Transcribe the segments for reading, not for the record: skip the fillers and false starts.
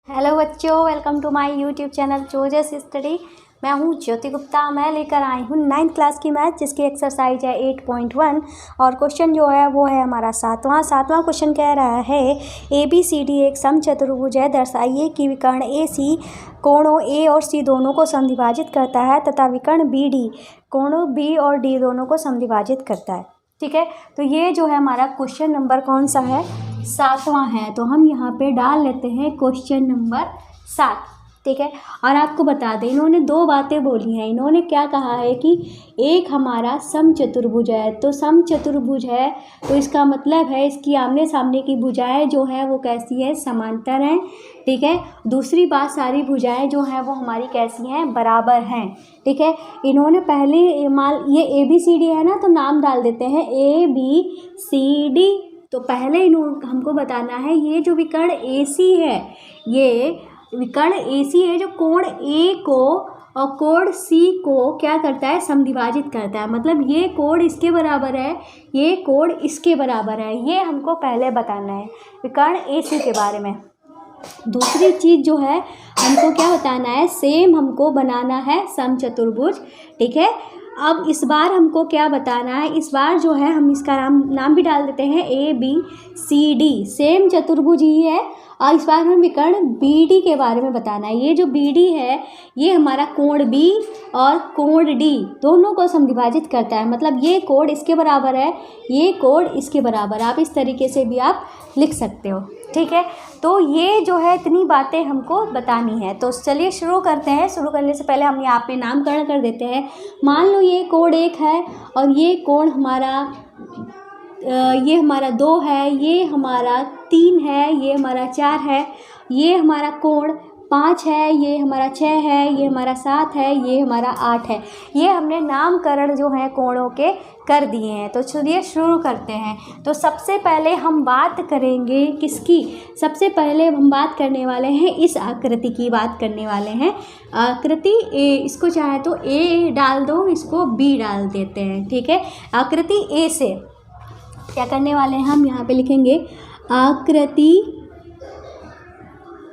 Hello बच्चों, welcome to my YouTube channel choices study. मैं हूं ज्योति गुप्ता। मैं लेकर आई हूं 9th क्लास की मैथ, जिसकी एक्सरसाइज है 8.1 और क्वेश्चन जो है वो है हमारा सातवां क्वेश्चन कह रहा है ABCD एक समचतुर्भुज है। दर्शाइए कि विकर्ण AC कोणों A और C दोनों को समद्विभाजित करता है तथा विकर्ण BD कोणों B और D दोनों को समद्विभाजित करता है। ठीक है, तो ये जो है हमारा क्वेश्चन नंबर कौन सा है, 7वां है। तो हम यहाँ पे डाल लेते हैं क्वेश्चन नंबर 7। ठीक है, और आपको बता दें इन्होंने दो बातें बोली हैं। इन्होंने क्या कहा है कि एक हमारा समचतुर्भुज है, तो समचतुर्भुज है तो इसका मतलब है इसकी आमने सामने की भुजाएं जो है वो कैसी है, समांतर हैं। ठीक है, दूसरी बात सारी भुजाएं जो हैं वो हमारी कैसी हैं, बराबर हैं। ठीक है, इन्होंने पहले मान ये ABCD है ना, तो नाम डाल देते हैं ABCD। तो पहले हमको बताना है ये जो विकर्ण AC है, ये विकर्ण AC है जो कोण A को और कोण C को क्या करता है, समद्विभाजित करता है। मतलब ये कोण इसके बराबर है, ये कोण इसके बराबर है, ये हमको पहले बताना है विकर्ण AC के बारे में। दूसरी चीज़ जो है हमको क्या बताना है, सेम हमको बनाना है समचतुर्भुज। ठीक है, अब इस बार हमको क्या बताना है, इस बार जो है हम इसका नाम भी डाल देते हैं ABCD, सेम चतुर्भुज ही है। और इस बार हम विकर्ण BD के बारे में बताना है। ये जो BD है ये हमारा कोण B और कोण D दोनों को समद्विभाजित करता है। मतलब ये कोण इसके बराबर है, ये कोण इसके बराबर। आप इस तरीके से भी आप लिख सकते हो। ठीक है, तो ये जो है इतनी बातें हमको बतानी है। तो चलिए शुरू करते हैं। शुरू करने से पहले हम यहाँ पे नामकरण कर देते हैं। मान लो ये कोण 1 है और ये कोण हमारा ये हमारा 2 है, ये हमारा 3 है, ये हमारा 4 है, ये हमारा कोण 5 है, ये हमारा 6 है, ये हमारा 7 है, ये हमारा 8 है। ये हमने नामकरण जो है कोणों के कर दिए हैं। तो चलिए शुरू करते हैं। तो सबसे पहले हम बात करेंगे किसकी, सबसे पहले हम बात करने वाले हैं इस आकृति की बात करने वाले हैं। आकृति A, इसको चाहे तो A डाल दो, इसको B डाल देते हैं। ठीक है, आकृति A से क्या करने वाले हैं, हम यहाँ पे लिखेंगे आकृति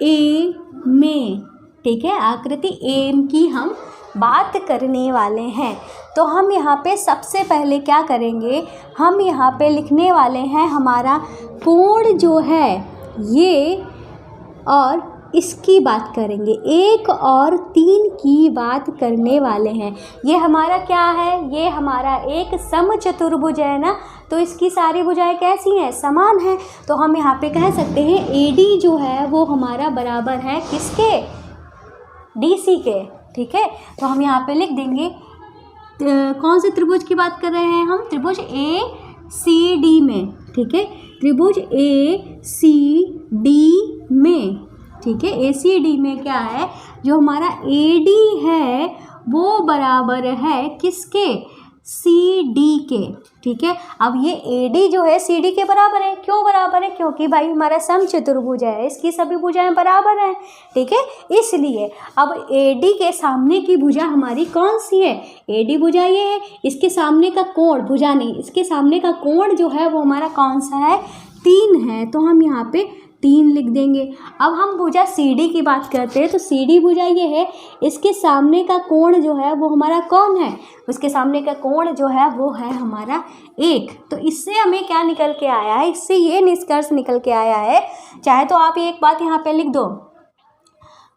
A में। ठीक है, आकृति A की हम बात करने वाले हैं। तो हम यहाँ पे सबसे पहले क्या करेंगे, हम यहाँ पे लिखने वाले हैं हमारा कोण जो है ये और इसकी बात करेंगे, 1 और 3 की बात करने वाले हैं। ये हमारा क्या है, ये हमारा एक समचतुर्भुज है ना, तो इसकी सारी भुजाएं कैसी हैं, समान हैं। तो हम यहाँ पे कह सकते हैं AD जो है वो हमारा बराबर है किसके, DC के। ठीक है, तो हम यहाँ पे लिख देंगे कौन से त्रिभुज की बात कर रहे हैं हम, त्रिभुज ACD में। ठीक है, त्रिभुज ACD में। ठीक है, ACD में क्या है, जो हमारा AD है वो बराबर है किसके, CD के। ठीक है, अब ये AD जो है CD के बराबर है। क्यों बराबर है, क्योंकि भाई हमारा समचतुर्भुज है, इसकी सभी भुजाएं बराबर हैं। ठीक है, इसलिए अब AD के सामने की भुजा हमारी कौन सी है, AD भुजा ये है। इसके सामने का कोण, भुजा नहीं, इसके सामने का कोण जो है वो हमारा कौन सा है, 3 है। तो हम यहाँ पे 3 लिख देंगे। अब हम भुजा CD की बात करते हैं, तो CD भुजा ये है, इसके सामने का कोण जो है वो हमारा कौन है, उसके सामने का कोण जो है वो है हमारा 1। तो इससे हमें क्या निकल के आया है, इससे ये निष्कर्ष निकल के आया है। चाहे तो आप एक बात यहाँ पे लिख दो,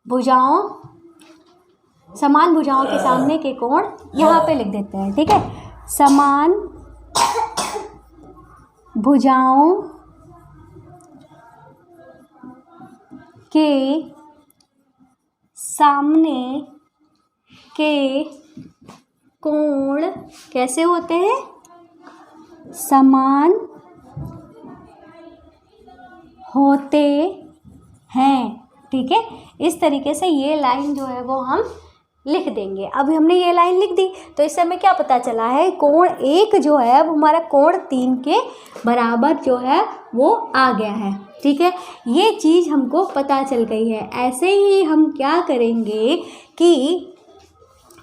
भुजाओं, समान भुजाओं के सामने के कोण यहाँ पे लिख देते हैं। ठीक है, समान भुजाओं के सामने के कोण कैसे होते हैं, समान होते हैं। ठीक है, इस तरीके से ये लाइन जो है वो हम लिख देंगे। अब हमने ये लाइन लिख दी, तो इससे हमें क्या पता चला है, कोण 1 जो है वो हमारा कोण 3 के बराबर जो है वो आ गया है। ठीक है, ये चीज़ हमको पता चल गई है। ऐसे ही हम क्या करेंगे कि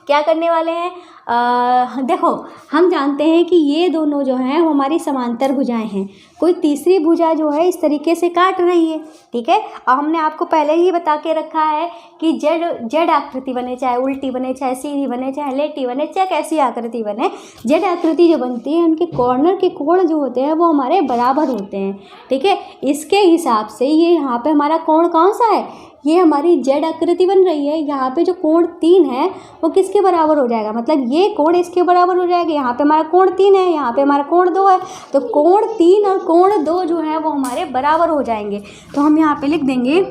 क्या करने वाले हैं, देखो हम जानते हैं कि ये दोनों जो हैं वो हमारी समांतर भुजाएं हैं। कोई तीसरी भुजा जो है इस तरीके से काट रही है, ठीक है। और हमने आपको पहले ही बता के रखा है कि जेड आकृति बने, चाहे उल्टी बने, चाहे सीधी बने, चाहे लेटी बने, चाहे कैसी आकृति बने, जेड आकृति जो बनती है उनके कॉर्नर के कोण जो होते हैं वो हमारे बराबर होते हैं, ठीक है। इसके हिसाब से ये यहाँ पे हमारा कोण कौन सा है, ये हमारी जेड आकृति बन रही है। यहाँ पे जो कोण 3 है वो किसके बराबर हो जाएगा, मतलब ये कोण इसके बराबर हो जाएगा। यहाँ पे हमारा कोण 3 है, यहाँ पे हमारा कोण 2 है, तो कोण 3 और कोण 2 जो है वो हमारे बराबर हो जाएंगे। तो हम यहाँ पे लिख देंगे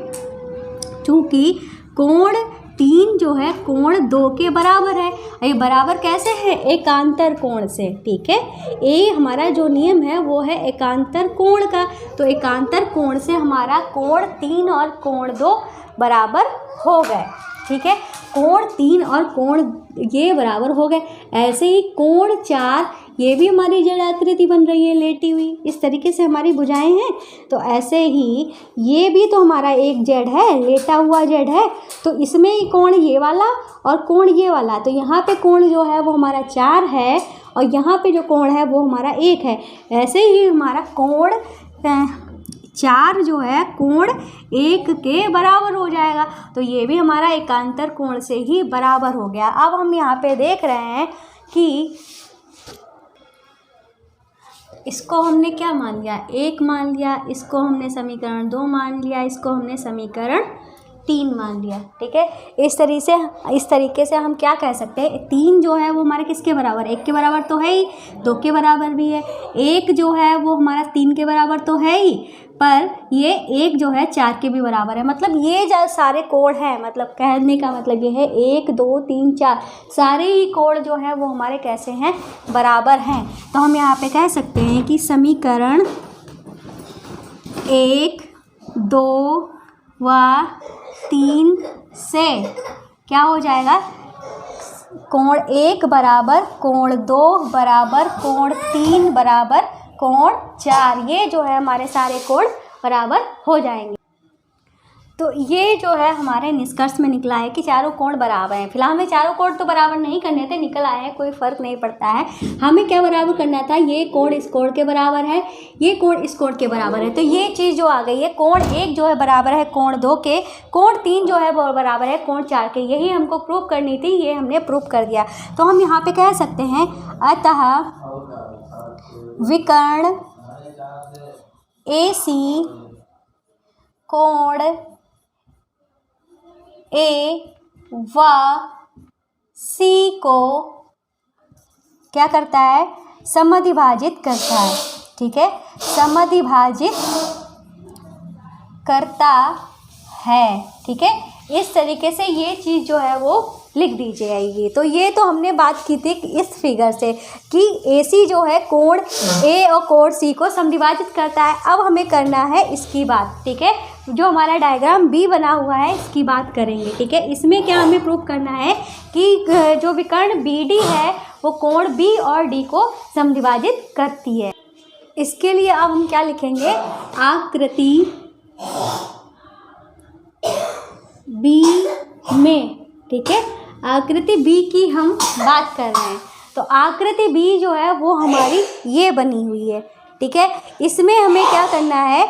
चूँकि कोण 3 जो है कोण 2 के बराबर है। ये बराबर कैसे है, एकांतर कोण से, ठीक है। ये हमारा जो नियम है वो है एकांतर कोण का। तो एकांतर कोण से हमारा कोण 3 और कोण 2 बराबर हो गए, ठीक है। कोण 3 और कोण ये बराबर हो गए। ऐसे ही कोण 4 ये भी हमारी जेड आकृति बन रही है लेटी हुई, इस तरीके से हमारी भुजाएं हैं। तो ऐसे ही ये भी तो हमारा एक जेड है, लेटा हुआ जेड है, तो इसमें ही कोण ये वाला और कोण ये वाला, तो यहाँ पे कोण जो है वो हमारा 4 है और यहाँ पे जो कोण है वो हमारा 1 है। ऐसे ही हमारा कोण 4 जो है कोण 1 के बराबर हो जाएगा। तो ये भी हमारा एकांतर कोण से ही बराबर हो गया। अब हम यहाँ पे देख रहे हैं कि इसको हमने क्या मान लिया, 1 मान लिया, इसको हमने समीकरण 2 मान लिया, इसको हमने समीकरण 3 मान लिया, ठीक है। इस तरीके से हम क्या कह सकते हैं, 3 जो है वो हमारे किसके बराबर, 1 के बराबर तो है ही, 2 के बराबर भी है। 1 जो है वो हमारा 3 के बराबर तो है ही, पर ये 1 जो है 4 के भी बराबर है। मतलब ये जो सारे कोण हैं, मतलब कहने का मतलब ये है 1 2 3 4 सारे ही कोण जो है वो हमारे कैसे हैं, बराबर हैं। तो हम यहाँ पे कह सकते हैं कि समीकरण 1 2 व 3 से क्या हो जाएगा, कोण 1 बराबर कोण 2 बराबर कोण 3 बराबर कोण 4, ये जो है हमारे सारे कोण बराबर हो जाएंगे। तो ये जो है हमारे निष्कर्ष में निकला है कि चारों कोण बराबर हैं। फिलहाल हमें चारों कोण तो बराबर नहीं करने थे, निकल आए हैं, कोई फ़र्क नहीं पड़ता है। हमें क्या बराबर करना था, ये कोण इस कोण के बराबर है, ये कोण इस कोण के बराबर है। तो ये चीज़ जो आ गई है, कोण 1 जो है बराबर है कोण 2 के, कोण 3 जो है वो बराबर है कोण 4 के। यही हमको प्रूव करनी थी, ये हमने प्रूव कर दिया। तो हम यहाँ पर कह सकते हैं अतः विकर्ण AC कोण A व C को क्या करता है, समद्विभाजित करता है, ठीक है, समद्विभाजित करता है, ठीक है। इस तरीके से ये चीज़ जो है वो लिख दी जाएगी। तो ये तो हमने बात की थी इस फिगर से कि AC जो है कोण A और कोण C को समद्विभाजित करता है। अब हमें करना है इसकी बात, ठीक है। जो हमारा डायग्राम B बना हुआ है इसकी बात करेंगे, ठीक है। इसमें क्या हमें प्रूव करना है कि जो विकर्ण BD है वो कोण B और D को समद्विभाजित करती है। इसके लिए अब हम क्या लिखेंगे, आकृति B में, ठीक है, आकृति B की हम बात कर रहे हैं। तो आकृति B जो है वो हमारी ये बनी हुई है, ठीक है। इसमें हमें क्या करना है,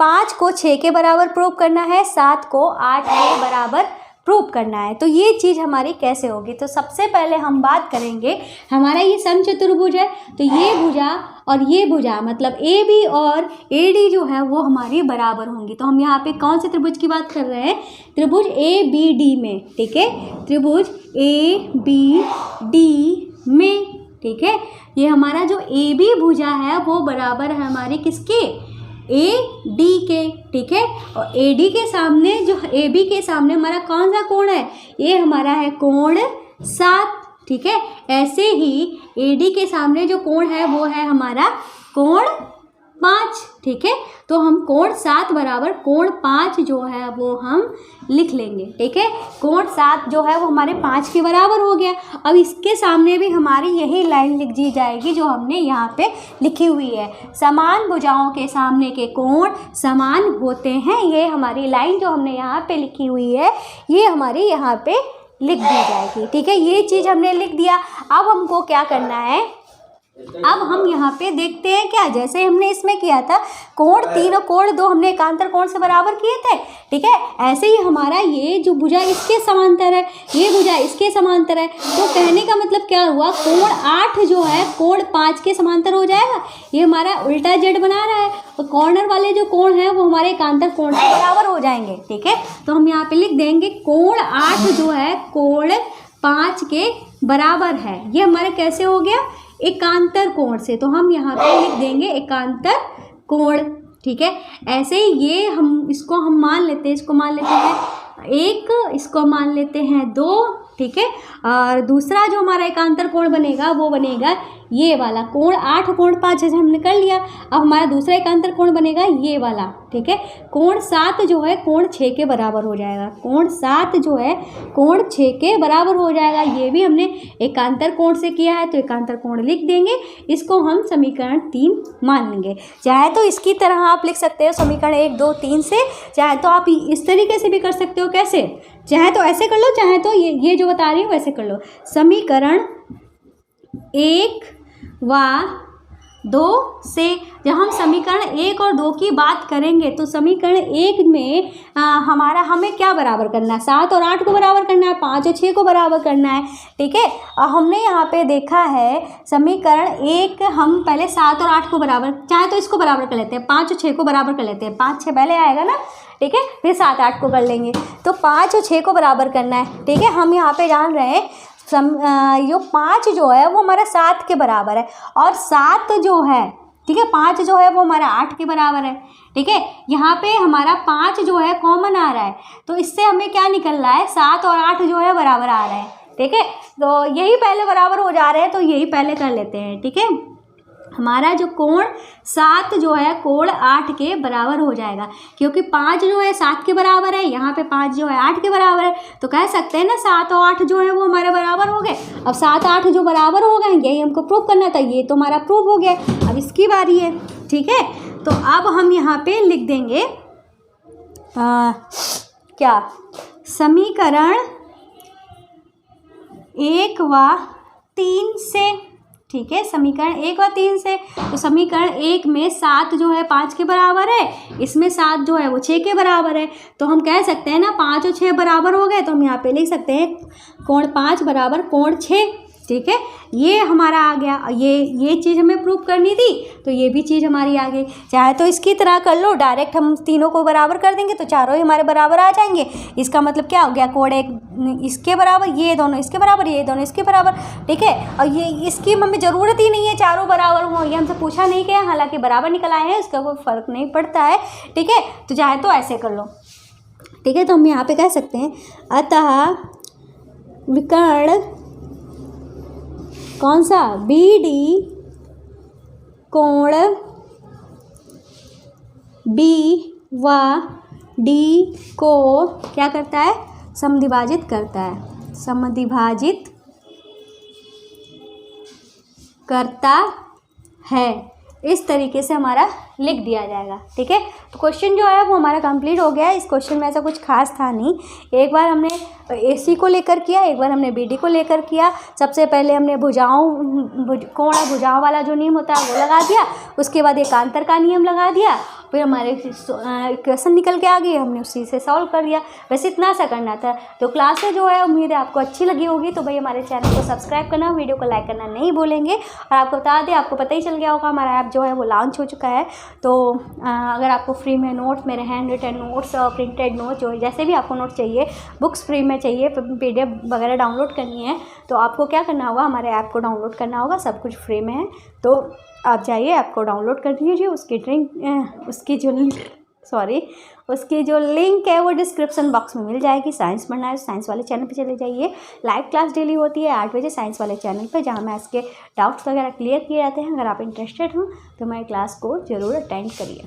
5 को 6 के बराबर प्रूव करना है, 7 को 8 के बराबर प्रूव करना है। तो ये चीज़ हमारी कैसे होगी, तो सबसे पहले हम बात करेंगे, हमारा ये समचतुर्भुज है, तो ये भुजा और ये भुजा मतलब AB और AD जो है वो हमारी बराबर होंगी। तो हम यहाँ पे कौन से त्रिभुज की बात कर रहे हैं, त्रिभुज ABD में, ठीक है, त्रिभुज ABD में, ठीक है। ये हमारा जो AB भुजा है वो बराबर है हमारी किसके, AD के, ठीक है। और AD के सामने जो AB के सामने हमारा कौन सा कोण है, ये हमारा है कोण 7, ठीक है। ऐसे ही AD के सामने जो कोण है वो है हमारा कोण 5, ठीक है। तो हम कोण 7 बराबर कोण 5 जो है वो हम लिख लेंगे, ठीक है। कोण 7 जो है वो हमारे 5 के बराबर हो गया। अब इसके सामने भी हमारी यही लाइन लिख दी जाएगी जो हमने यहाँ पे लिखी हुई है, समान भुजाओं के सामने के कोण समान होते हैं। ये हमारी लाइन जो हमने यहाँ पे लिखी हुई है ये हमारी यहाँ पे लिख दी जाएगी। ठीक है, ये चीज़ हमने लिख दिया। अब हमको क्या करना है, अब हम यहाँ पे देखते हैं क्या, जैसे हमने इसमें किया था कोण 3 और कोण 2 हमने एकांतर कोण से बराबर किए थे। ठीक है, ऐसे ही हमारा ये जो भुजा इसके समांतर है, ये भुजा इसके समांतर है, तो कहने का मतलब क्या हुआ, कोण 8 जो है कोण 5 के समांतर हो जाएगा। ये हमारा उल्टा जेड बना रहा है और कॉर्नर वाले जो कोण है वो हमारे एकांतर कोण से बराबर हो जाएंगे। ठीक है, तो हम यहाँ पे लिख देंगे कोण 8 जो है कोण 5 के बराबर है। ये हमारे कैसे हो गया, एकांतर कोण से, तो हम यहाँ पे लिख देंगे एकांतर कोण। ठीक है, ऐसे ही ये इसको हम मान लेते हैं, इसको मान लेते हैं 1, इसको मान लेते हैं 2। ठीक है, और दूसरा जो हमारा एकांतर कोण बनेगा वो बनेगा ये वाला, कोण 8 कोण 5 जैसे हमने कर लिया। अब हमारा दूसरा एकांतर कोण बनेगा ये वाला। ठीक है, कोण 7 जो है कोण 6 के बराबर हो जाएगा, कोण 7 जो है कोण 6 के बराबर हो जाएगा। ये भी हमने एकांतर कोण से किया है, तो एकांतर कोण लिख देंगे, इसको हम समीकरण 3 मान लेंगे। चाहे तो इसकी तरह आप लिख सकते हो समीकरण 1 2 3 से, चाहे तो आप इस तरीके से भी कर सकते हो। कैसे, चाहे तो ऐसे कर लो, चाहे तो ये जो बता रही हूँ वैसे कर लो। समीकरण 1 व 2 से जब हम समीकरण 1 और 2 की बात करेंगे तो समीकरण 1 में हमें क्या बराबर करना है, 7 और 8 को बराबर करना है, 5 और 6 को बराबर करना है। ठीक है, हमने यहाँ पे देखा है समीकरण 1 हम पहले 7 और 8 को बराबर, चाहे तो इसको बराबर कर लेते हैं, 5 और 6 को बराबर कर लेते हैं, 5 6 पहले आएगा ना। ठीक है, फिर 7 8 को कर लेंगे, तो 5 और 6 को बराबर करना है। ठीक है, हम यहाँ पे जान रहे हैं यो 5 जो है वो हमारा 7 के बराबर है, और 7 जो है, ठीक है, 5 जो है वो हमारा 8 के बराबर है। ठीक है, यहाँ पे हमारा 5 जो है कॉमन आ रहा है, तो इससे हमें क्या निकल रहा है, 7 और 8 जो है बराबर आ रहे हैं। ठीक है, तो यही पहले बराबर हो जा रहे हैं, तो यही पहले कर लेते हैं। ठीक है, हमारा जो कोण 7 जो है कोण 8 के बराबर हो जाएगा, क्योंकि 5 जो है 7 के बराबर है, यहाँ पे 5 जो है 8 के बराबर है, तो कह सकते हैं ना 7 और 8 जो है वो हमारे बराबर हो गए। अब 7 8 जो बराबर हो गए, यही हमको प्रूव करना था, ये तो हमारा प्रूव हो गया। अब इसकी बारी है। ठीक है, तो अब हम यहाँ पे लिख देंगे क्या, समीकरण 1 व 3 से। ठीक है, समीकरण 1 और 3 से, तो समीकरण 1 में 7 जो है 5 के बराबर है, इसमें 7 जो है वो 6 के बराबर है, तो हम कह सकते हैं ना 5 और 6 बराबर हो गए, तो हम यहाँ पे लिख सकते हैं कोण 5 बराबर कोण 6। ठीक है, ये हमारा आ गया। ये चीज़ हमें प्रूव करनी थी, तो ये भी चीज़ हमारी आ गई। चाहे तो इसकी तरह कर लो, डायरेक्ट हम तीनों को बराबर कर देंगे तो चारों ही हमारे बराबर आ जाएंगे। इसका मतलब क्या हो गया, कोण 1 इसके बराबर, ये दोनों इसके बराबर, ये दोनों इसके बराबर। ठीक है, और ये इसकी हमें ज़रूरत ही नहीं है चारों बराबर हो, ये हमसे पूछा नहीं गया, हालांकि बराबर निकल आए हैं, इसका कोई फ़र्क नहीं पड़ता है। ठीक है, तो चाहे तो ऐसे कर लो। ठीक है, तो हम यहाँ पे कह सकते हैं अतः विकर्ण कौन सा, BD कोण B व D को क्या करता है, समद्विभाजित करता है, समद्विभाजित करता है। इस तरीके से हमारा लिख दिया जाएगा। ठीक है, तो क्वेश्चन जो है वो हमारा कंप्लीट हो गया है। इस क्वेश्चन में ऐसा कुछ खास था नहीं। एक बार हमने AC को लेकर किया, एक बार हमने BD को लेकर किया। सबसे पहले हमने कोण भुजाओं वाला जो नियम होता है वो लगा दिया, उसके बाद एकांतर का नियम लगा दिया, फिर हमारे क्वेश्चन निकल के आ गए, हमने उसी से सॉल्व कर दिया। वैसे इतना सा करना था। तो क्लासेस जो है उम्मीद है आपको अच्छी लगी होगी, तो भाई हमारे चैनल को सब्सक्राइब करना, वीडियो को लाइक करना नहीं भूलेंगे। और आपको बता दें, आपको पता ही चल गया होगा हमारा ऐप जो है वो लॉन्च हो चुका है। तो अगर आपको फ्री में नोट्स, मेरे हैंड रिटन नोट्स और प्रिंटेड नोट्स, जो जैसे भी आपको नोट्स चाहिए, बुक्स फ्री में चाहिए, PDF वगैरह डाउनलोड करनी है, तो आपको क्या करना होगा, हमारे ऐप को डाउनलोड करना होगा। सब कुछ फ्री में है, तो आप जाइए, ऐप को डाउनलोड कर लीजिए। उसकी जो लिंक है वो डिस्क्रिप्शन बॉक्स में मिल जाएगी। साइंस पढ़ना है तो साइंस वाले चैनल पे चले जाइए। लाइव क्लास डेली होती है 8 बजे साइंस वाले चैनल पे, जहाँ मैथ्स के डाउट्स वगैरह क्लियर किए जाते हैं। अगर आप इंटरेस्टेड हो तो हमारी क्लास को ज़रूर अटेंड करिए।